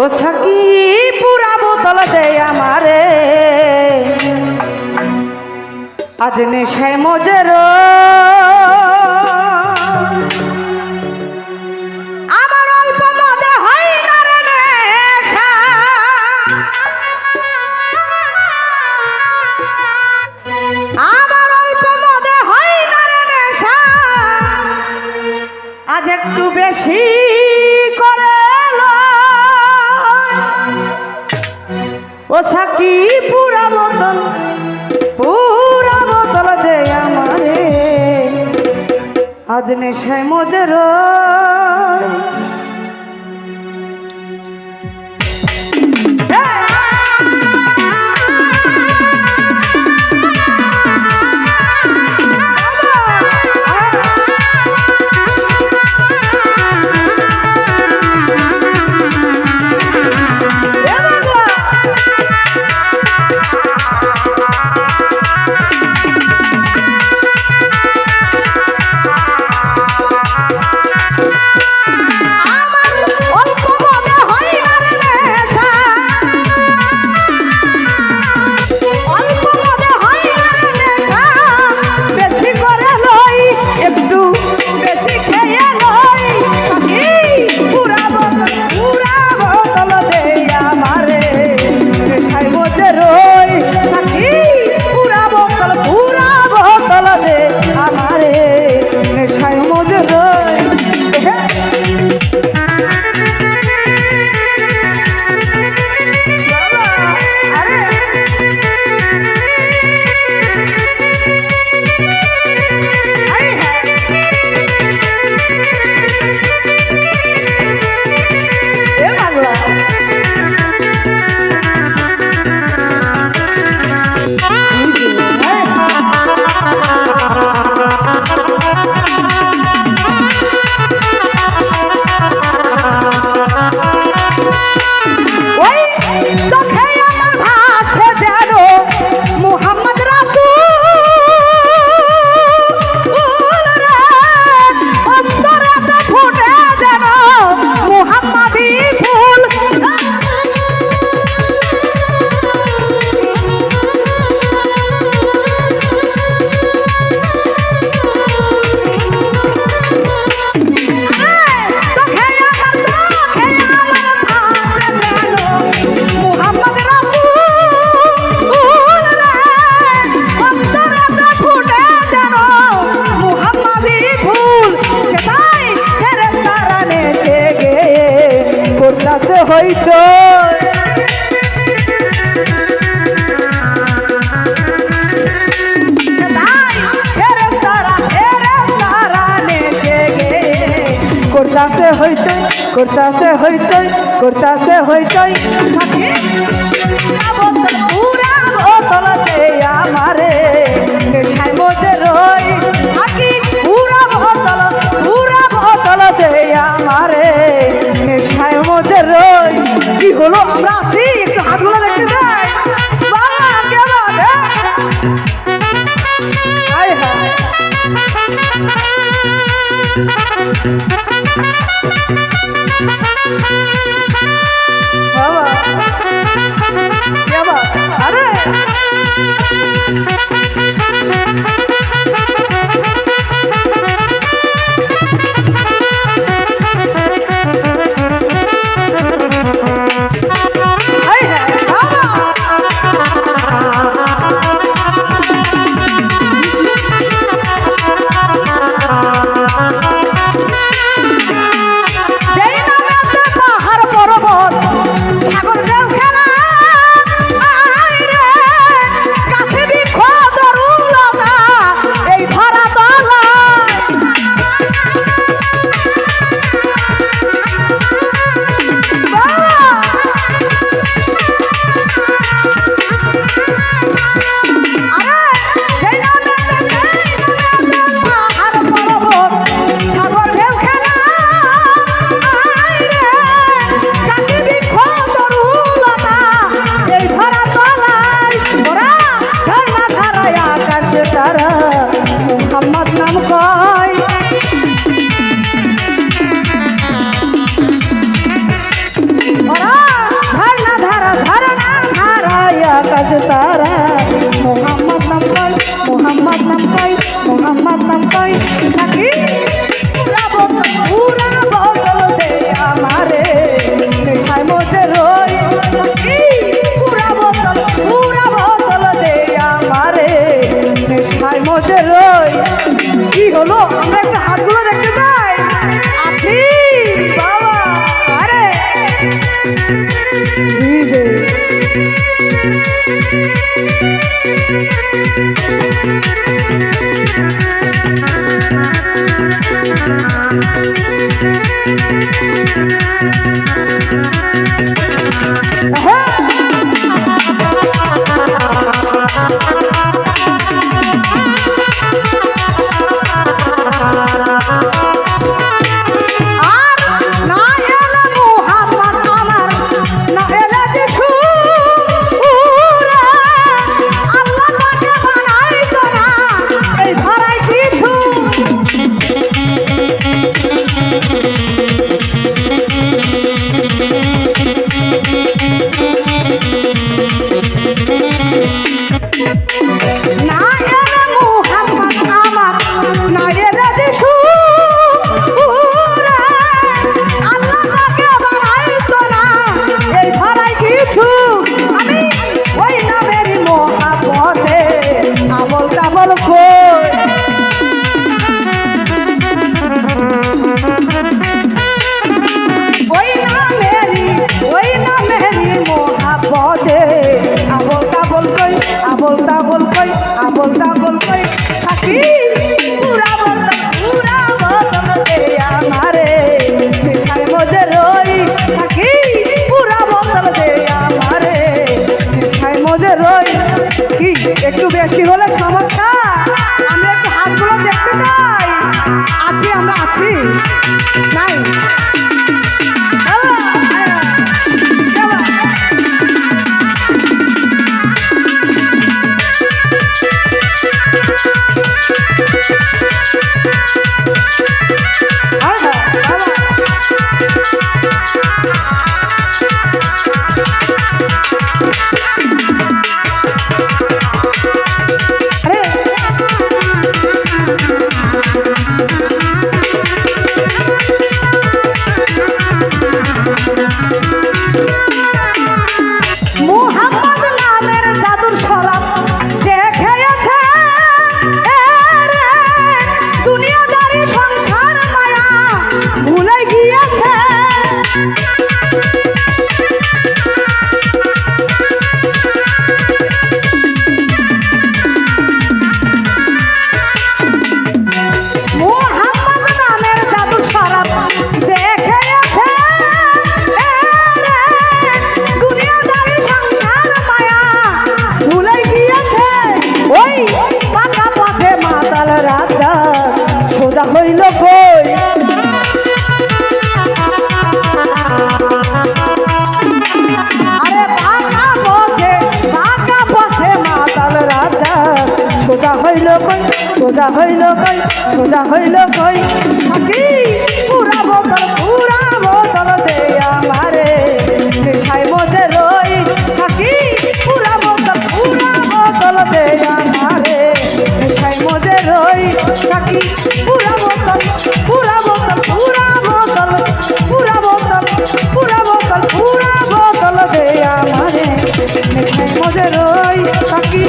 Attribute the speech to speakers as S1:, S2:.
S1: ও Psaki পুরা বোতল দে আমারে আজ নেশায় মজের আমার অল্প মদে হয় না রে নেশা আমার অল্প মদে হয় না রে নেশা আজ একটু বেশি করে ও সাকি পুরা বোতল দে আমারে আজ নেশায় মজের হইতো করতাছে হইচই করতাছে হইচই করতাছে হইচই পুরা বোতল দে আমারে নেশায় মজে রই থাকি পুরা বোতল দে আমারে নেশায় মজে রই কি হলো আমরা আছি একটু হাতগুলো দেখতে যাই বাবা কেমন হায় হায় বাবা বাবা আরে পাহাড় তারা মোহাম্মদ নাম কই মোহাম্মদ নাম কই মোহাম্মদ নাম কই থাকি পুরা বদল দে আমারে নেশায় মধ্যে রই থাকি পুরা বদল দে আমারে নেশায় মধ্যে রই। কি হলো আমরা একটা হাতগুলো দেখতে চাই আপনি বাবা আরে একটু বেশি হলে সমস্যা আমরা একটু হাতগুলো দেখতে চাই আছি আমরা আছি নাই হইল কই আরে বাঁকা পথে মাতাল রাজা সোজা হইল কই সোজা হইল কই সোজা হইল কই থাকি পুরা বোতল দে আমারে নেশায় মধ্যে রই থাকি পুরা বোতল দে আমারে নেশায় মধ্যে রই থাকি পুরা বোতল দে আমারে নেশায় মধ্যে রই থাকি